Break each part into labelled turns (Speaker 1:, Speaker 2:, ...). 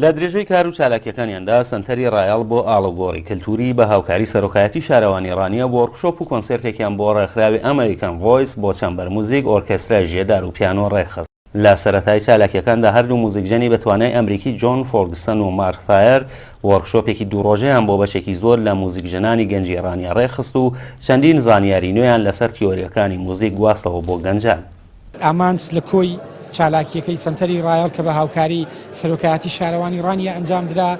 Speaker 1: لە درێژەی کار و چالاکیەکانیاندا سنتەری ڕایەڵ بۆ ئاڵوگۆڕی کەلتوری بە هاوکاری سەرۆکایەتی شارەوانی ڕانیە بۆ وەرکشۆپ و کۆنسێرتێکیان بۆ ڕێکخراوی ئەمریکان ڤۆیس بۆ چەمبەر موزیک ئۆرکێسترای ژێدار و پیانۆ ڕێکخست. لە سەرەتای چالاکیەکاندا هەردوو موزیکژەنی بەتوانای ئەمریکی جۆن فۆرگسن و مارک فایر وەرکشۆپێکی دووڕۆژەیان بۆ بەشێکی زۆر لە موزیکژنانی گەنجی ڕانیا ڕێخست و چەندین زانیاری نوێیان لەسەر تیۆریەکانی موزیک گواستەوە بۆ گەنجان.
Speaker 2: ئامانج لە کۆی چالاکیەکەی سنتەری ڕایەڵ کە بە هاوکاری سەرۆکایەتی شارەوانی ڕانیە ئەنجامدرا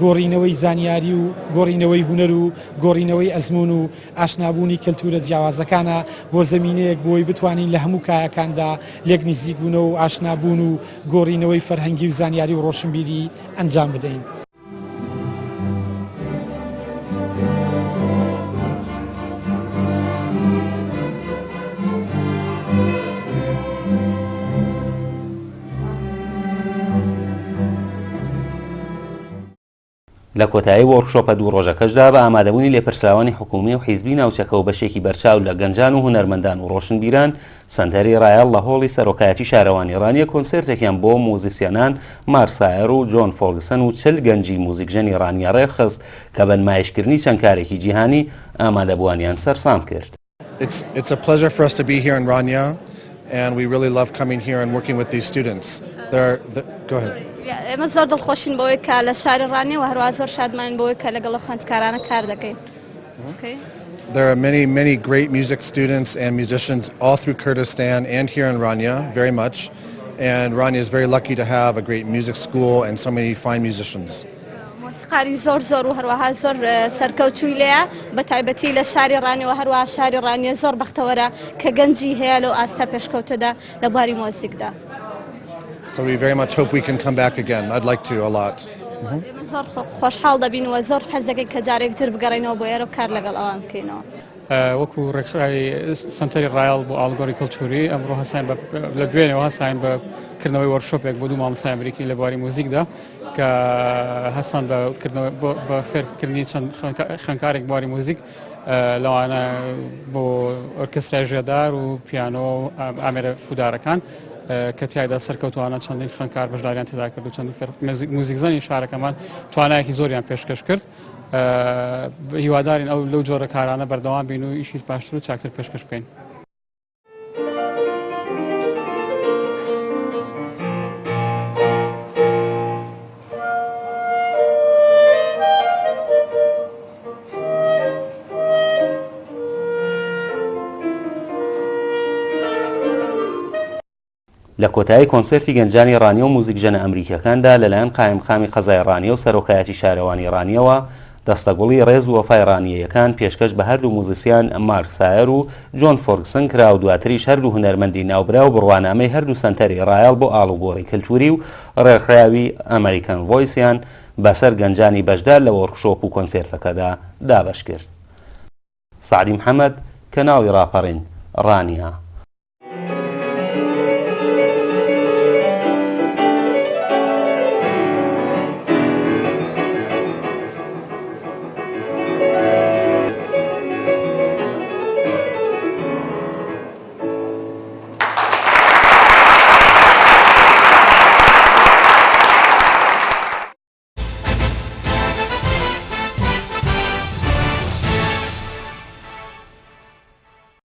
Speaker 2: گۆڕینەوەی زانیاری و گۆڕینەوەی هونەر و گۆڕینەوەی ئەزمون و ئاشنابوونی کەلتورە جیاوازەکانە بۆ زەمینەیەک بۆی بتوانین لە هەموو کایەکاندا لێک نزیک بوونەوە و ئاشنابوون و گۆڕینەوەی فەرهەنگی و زانیاری و ڕۆشنبیری ئەنجام بدەین.
Speaker 1: لە کۆتایی وەرکشۆپە دوو ڕۆژەکەشدا بە ئامادەبوونی لێپرسراوانی حکومی و حیزبی ناوچەکە و بەشێکی بەرچاو لە گەنجان و هونەرمەندان و ڕۆشنبیران سنتەری ڕایەڵ لە هۆڵی سەرۆکایەتی شارەوانی ڕانیە کۆنسێرتێکیان بۆ موزیسیانان مارسایر و جۆن فۆرگسن و 40 گەنجی موزیکژەنی ڕانیا ڕێخست کە بە نمایشکردنی چەند کارێکی جیهانی ئامادەبووانیان سەرسام کرد.
Speaker 3: It's a pleasure for us to be here in Rania, and we really love coming here and working with these students. Go ahead.
Speaker 4: ئێمە زۆر دڵخۆشین بەوەی کە لە شاری ڕانی و هەروە زۆر شادمان بەوەی کە لەگەڵ خوێندکارانە کار دەکەین.
Speaker 3: There are many great music students and musicians all through Kurdistan and here in Rania, very much. And Rania is very lucky to have a great music school and so many fine musicians.
Speaker 4: موسیقاری زۆر و هەروەها زۆر سەرکەوتووی لێیە بە تایبەتی لە شاری ڕانی و هەروەها شاری ڕانیە زۆر بەختەوەرە کە گەنجی هەیە لەو ئاستا پێشکەوتەدا لە بواری مۆسیقدا.
Speaker 3: So we very much hope we can come back again. I'd like to a lot.
Speaker 4: زۆر خۆشحاڵ دەبین و زۆر حەز دەکەین کە جارێکتر بگەڕێنەوە بۆ ئێرە و کار لەگەڵ ئەوان بکەینەوە.
Speaker 5: وەکو ڕێکخراوی سنتەری ڕایەڵ بۆ ئاڵگۆڕی کەلتوری ئەمڕۆ هەساین لە دوێنێەوە هەساین بەکردنەوەی وەرکشۆپێک بۆ دوو مامۆستای ئەمریکی لە بواری موزیکدا کە هەستان بە فێرکردنی چەند خوێندکارێک بواری موزیک لەوانە بۆ ئۆرکێسترای ژێدار و پیانۆ و ئامێرە فودارەکان کە تیایدا سەرکەوتوانە چەندین خوێندکار بەشداریان تێدا کرد و چەند موزیکزەنی شارەکەمان توانایەکی زۆریان پێشکەش کرد. هیوادارین ئەو لەو جۆرە کارانە بەردەوام بین و ئیشی باشتر و چاکتر پێشکەش بکەین.
Speaker 1: لە کۆتایی کۆنسێرتی گەنجانی ڕانیە و موزیکژەنە ئەمریکیەکاندا لەلایەن قایمخامی قەزای ڕانیە و سەرۆکایەتی شارەوانی ڕانیەوە دەستەگوڵی ڕێز و وەفای ڕانیەکان پێشکەش بە هەردوو موزیسیان مارک فایر و جۆن فۆرگسن کرا و دواتریش هەردوو هونەرمەندی ناوبرا و بڕوانامەی هەردوو سنتەری ڕایەڵ بۆ ئاڵوگۆڕی کەلتوری و ڕێکخراوی ئەمریکان ڤۆیسیان بەسەر گەنجانی بەشدار لە وەرکشۆپ و کۆنسێرتەکەدا دابەش کرد. سعدی محەممەد کەناڵی ڕاپەڕین ڕانیا.